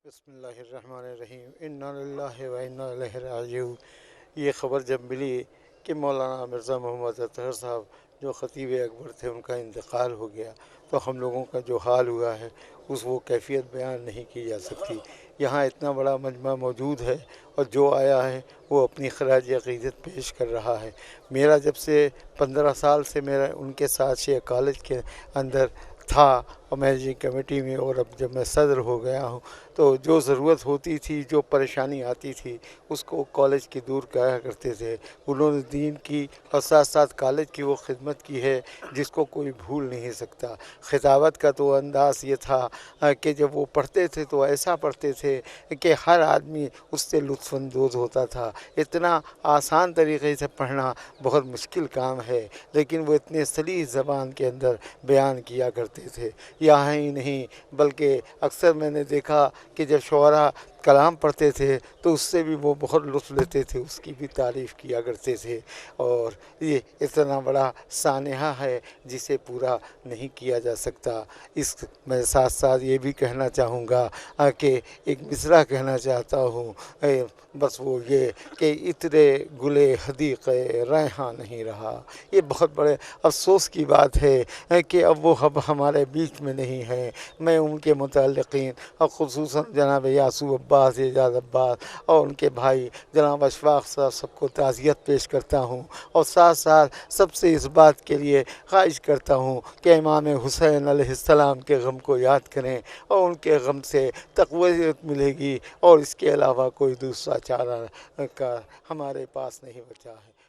بسم اللہ الرحمن الرحیم انا للہ و انا الیہ راجعون۔ یہ خبر جب ملی کہ مولانا مرزا محمد اطہر صاحب جو خطیب اکبر تھے ان کا انتقال ہو گیا تو ہم لوگوں کا جو حال ہوا ہے وہ کیفیت بیان نہیں کی جا سکتی۔ یہاں اتنا بڑا مجمع موجود ہے اور جو آیا ہے وہ اپنی خراج عقیدت پیش کر رہا ہے۔ میرا جب سے 15 سال سے میرا ان کے ساتھ شیخ کالج کے اندر تھا اور مینیجنگ کمیٹی میں، اور اب جب میں صدر ہو گیا ہوں تو جو ضرورت ہوتی تھی، جو پریشانی آتی تھی اس کو کالج کی دور کیا کرتے تھے۔ انہوں نے دین کی اور ساتھ ساتھ کالج کی وہ خدمت کی ہے جس کو کوئی بھول نہیں سکتا۔ خطابت کا تو انداز یہ تھا کہ جب وہ پڑھتے تھے تو ایسا پڑھتے تھے کہ ہر آدمی اس سے لطف اندوز ہوتا تھا۔ اتنا آسان طریقے سے پڑھنا بہت مشکل کام ہے، لیکن وہ اتنے سلیس زبان کے اندر بیان کیا کرتے تھے۔ یہاں ہی نہیں بلکہ اکثر میں نے دیکھا کہ جب شعراء کلام پڑھتے تھے تو اس سے بھی وہ بہت لطف لیتے تھے، اس کی بھی تعریف کیا کرتے تھے۔ اور یہ اتنا بڑا سانحہ ہے جسے پورا نہیں کیا جا سکتا۔ اس میں ساتھ ساتھ یہ بھی کہنا چاہوں گا کہ ایک مصرع کہنا چاہتا ہوں، بس وہ یہ کہ اترے گلے حدیق ریحاں نہیں رہا۔ یہ بہت بڑے افسوس کی بات ہے کہ اب وہ ہمارے بیچ میں نہیں ہے۔ میں ان کے متعلقین اور خصوصاً جناب یاسو عباس، اعجاز عباس اور ان کے بھائی جناب اشفاق صاحب سب کو تعزیت پیش کرتا ہوں، اور ساتھ ساتھ سب سے اس بات کے لیے خواہش کرتا ہوں کہ امام حسین علیہ السلام کے غم کو یاد کریں، اور ان کے غم سے تقویت ملے گی، اور اس کے علاوہ کوئی دوسرا چارہ کا ہمارے پاس نہیں بچا ہے۔